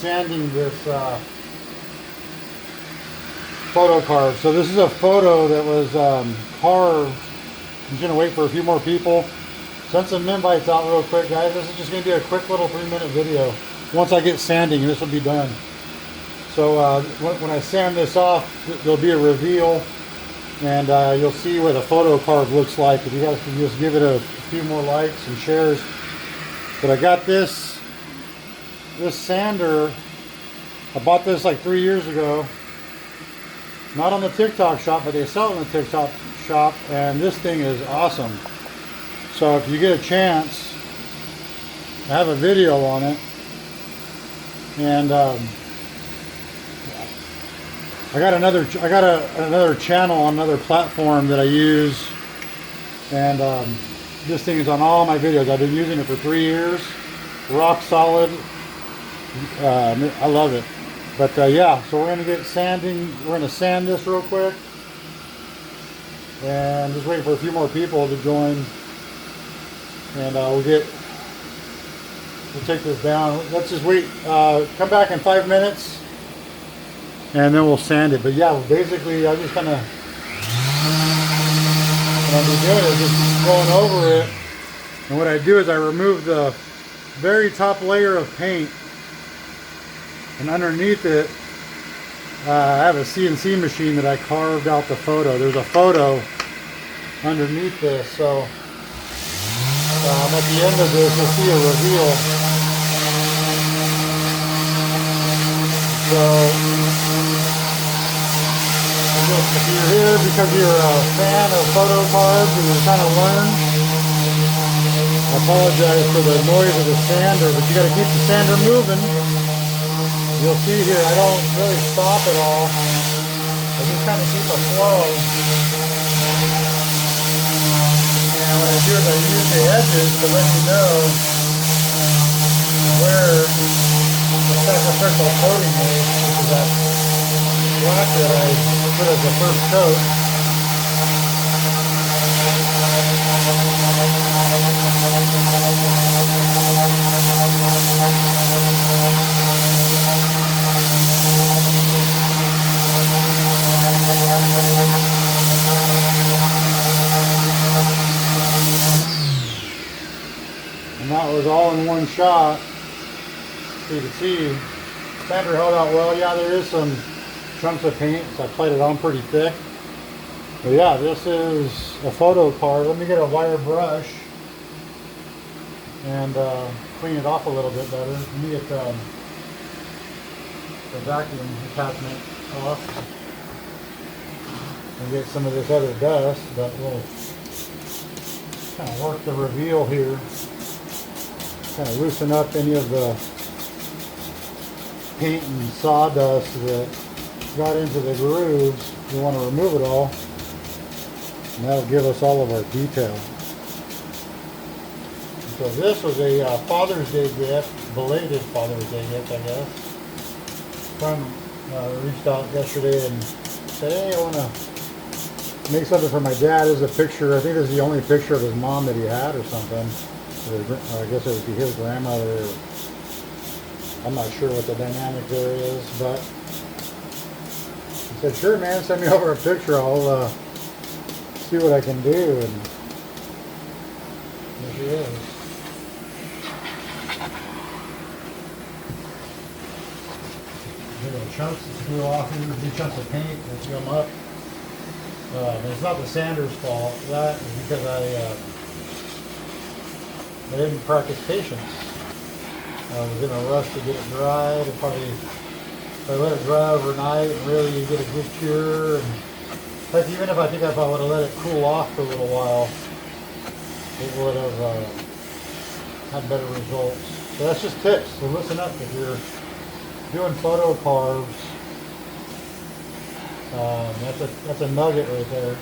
sanding this photo carve. So this is a photo that was carved. I'm just going to wait for a few more people. Send some invites out real quick, guys. This is just going to be a quick little 3-minute video. Once I get sanding, this will be done. So when I sand this off, there'll be a reveal, and you'll see what a photo carve looks like. If you guys can just give it a few more likes and shares. But I got this sander. I bought this like 3 years ago. Not on the TikTok shop, but they sell it in the TikTok shop, and this thing is awesome. So if you get a chance, I have a video on it, and I got another channel on another platform that I use, and this thing is on all my videos. I've been using it for 3 years, rock solid. I love it. But yeah, so we're going to get sanding. We're going to sand this real quick, and just waiting for a few more people to join, and we'll take this down. Let's just wait. Come back in 5 minutes, and then we'll sand it. But yeah, basically, I'm just kind of what I'm doing is just going over it, and what I do is I remove the very top layer of paint. And underneath it, I have a CNC machine that I carved out the photo. There's a photo underneath this, so at the end of this, you'll see a reveal. So, if you're here because you're a fan of photo carves and you're trying to learn, I apologize for the noise of the sander, but you got to keep the sander moving. You'll see here, I don't really stop at all. I just kind of keep a flow. And what I do is I use the edges to let you know where the sacrificial coating is, which is that black that I put as the first coat. And that was all in one shot. So you can see, sander held out well. Yeah, there is some chunks of paint, so I played it on pretty thick. But yeah, this is a photo card. Let me get a wire brush and clean it off a little bit better. Let me get the vacuum attachment off and get some of this other dust, but we'll kind of work the reveal here. Kind of loosen up any of the paint and sawdust that got into the grooves. We want to remove it all, and that'll give us all of our detail. So this was a Father's Day gift, belated Father's Day gift, I guess. Friend reached out yesterday and said, hey, I want to make something for my dad. This is a picture, I think this is the only picture of his mom that he had or something. Or I guess it would be his grandmother. I'm not sure what the dynamic there is, but he said, sure man, send me over a picture. I'll see what I can do. And there she is. Little chunks that flew off, these chunks of paint that come up. And it's not the sander's fault. That is because I didn't practice patience. I was in a rush to get it dried. If I let it dry overnight, and really you get a good cure. And like even if I would have let it cool off for a little while, it would have had better results. So that's just tips. So listen up if you're doing photo carves. That's a nugget right there.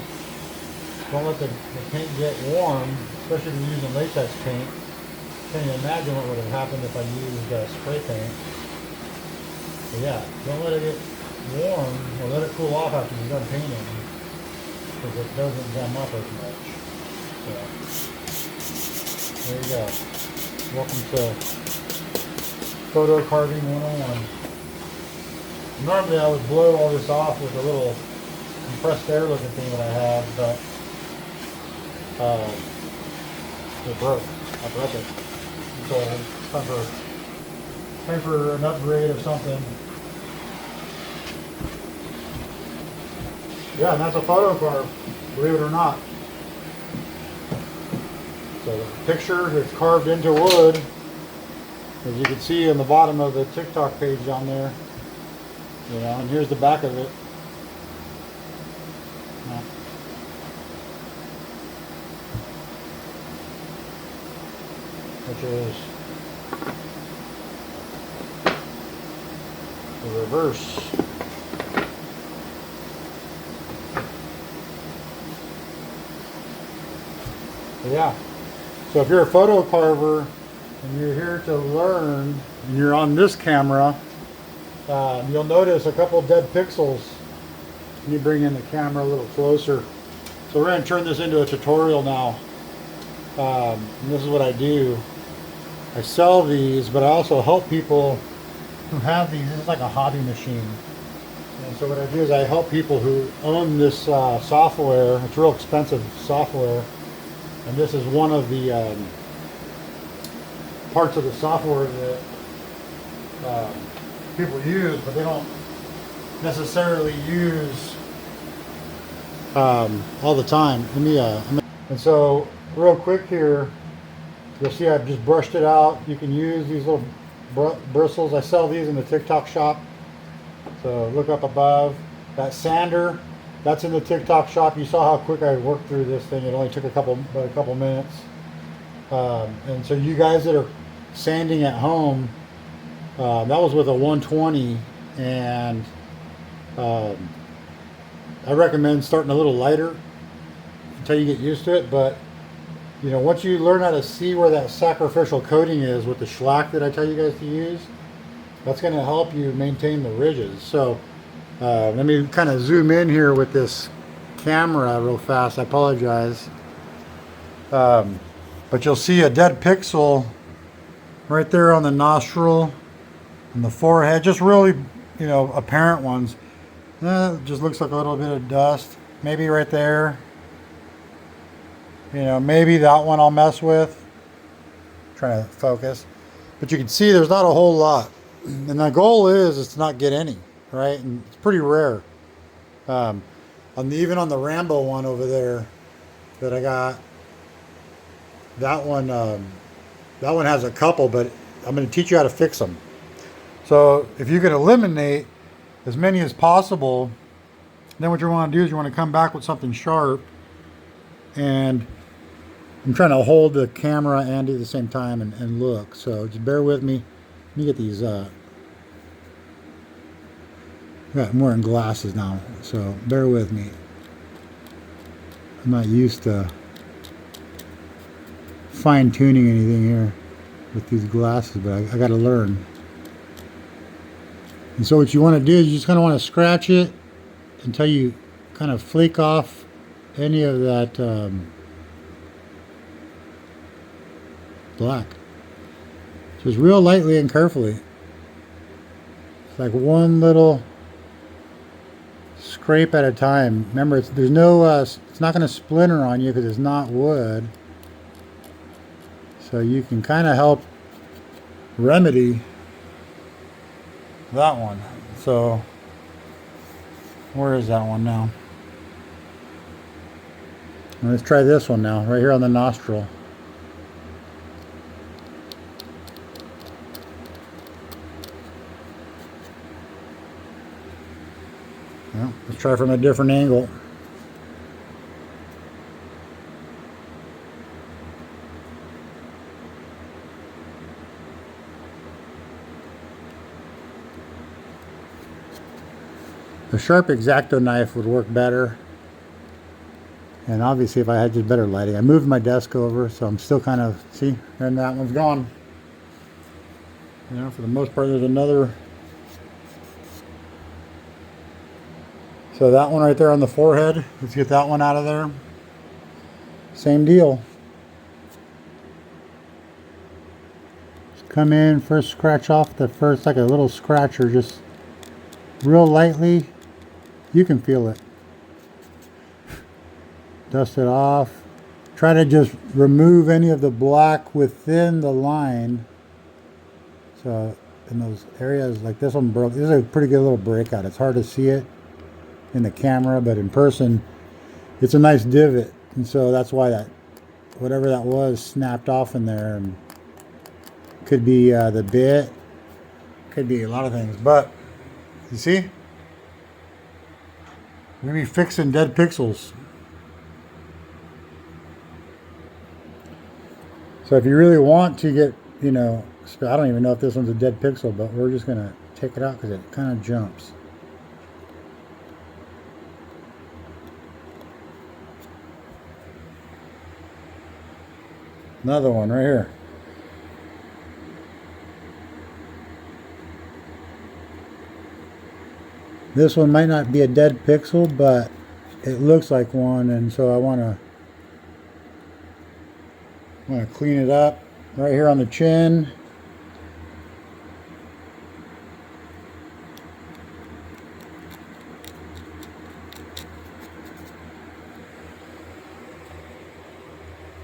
Don't let the paint get warm, especially if you're using latex paint. Can you imagine what would have happened if I used spray paint? But yeah, don't let it get warm, or let it cool off after you're done painting, because it doesn't gum up as much. So, there you go. Welcome to Photo carving 101. Normally I would blow all this off with a little compressed air looking thing that I have, but it broke. I broke it. So it's time for an upgrade of something. Yeah, and that's a photo carve, believe it or not. So the picture is carved into wood, as you can see on the bottom of the TikTok page down there. You know, and here's the back of it. Yeah. Which is the reverse. Yeah. So if you're a photo carver and you're here to learn, and you're on this camera, you'll notice a couple dead pixels. Let me bring in the camera a little closer. So we're going to turn this into a tutorial now. And this is what I do. I sell these, but I also help people who have these. This is like a hobby machine. And so what I do is I help people who own this software. It's real expensive software. And this is one of the parts of the software that people use, but they don't necessarily use all the time. And so real quick here, you'll see I've just brushed it out. You can use these little bristles. I sell these in the TikTok shop. So look up above. That sander, that's in the TikTok shop. You saw how quick I worked through this thing. It only took about a couple minutes. And so you guys that are sanding at home, that was with a 120, and I recommend starting a little lighter until you get used to it. But you know, once you learn how to see where that sacrificial coating is with the shellac that I tell you guys to use, that's going to help you maintain the ridges. So let me kind of zoom in here with this camera real fast. I apologize. But you'll see a dead pixel right there on the nostril and the forehead. Just really, you know, apparent ones. It just looks like a little bit of dust. Maybe right there. You know, maybe that one I'll mess with. Trying to focus. But you can see there's not a whole lot. And the goal is to not get any, right? And it's pretty rare. Even on the Rambo one over there that I got, that one has a couple, but I'm going to teach you how to fix them. So if you can eliminate as many as possible, then what you want to do is you want to come back with something sharp. And I'm trying to hold the camera and do it at the same time and look. So just bear with me. Let me get these. I'm wearing glasses now, so bear with me. I'm not used to fine-tuning anything here with these glasses, but I got to learn. And so what you want to do is you just kind of want to scratch it until you kind of flake off any of that black. Just real lightly and carefully. It's like one little scrape at a time. Remember, it's not going to splinter on you because it's not wood. So you can kind of help remedy that one. So where is that one now? Let's try this one now, right here on the nostril. Well, let's try from a different angle. A sharp X-Acto knife would work better. And obviously if I had just better lighting. I moved my desk over, so I'm still kind of, see, and that one's gone. You know, for the most part there's another. So that one right there on the forehead, let's get that one out of there. Same deal. Just come in, first scratch off the first, like a little scratcher, just real lightly. You can feel it. Dust it off. Try to just remove any of the black within the line. So in those areas, like this one broke. This is a pretty good little breakout. It's hard to see it in the camera, but in person, it's a nice divot. And so that's why that, whatever that was, snapped off in there. And could be the bit, could be a lot of things. But you see, we're gonna be fixing dead pixels. So if you really want to get, you know, I don't even know if this one's a dead pixel, but we're just gonna take it out because it kind of jumps. Another one right here. This one might not be a dead pixel, but it looks like one, and so I want to clean it up right here on the chin.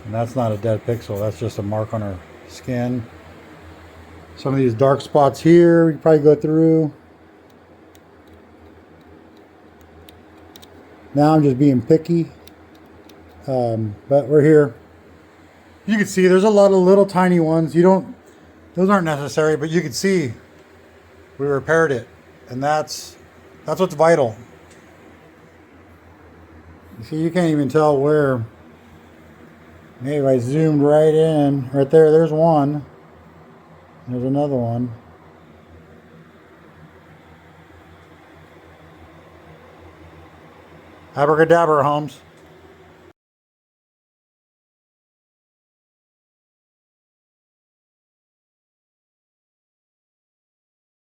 And that's not a dead pixel, that's just a mark on her skin. Some of these dark spots here, we can probably go through. Now I'm just being picky, but we're here. You can see there's a lot of little tiny ones. Those aren't necessary, but you can see we repaired it, and that's what's vital. You see, you can't even tell where. Maybe I zoomed right in, right there. There's one. There's another one. Abracadabra, Holmes.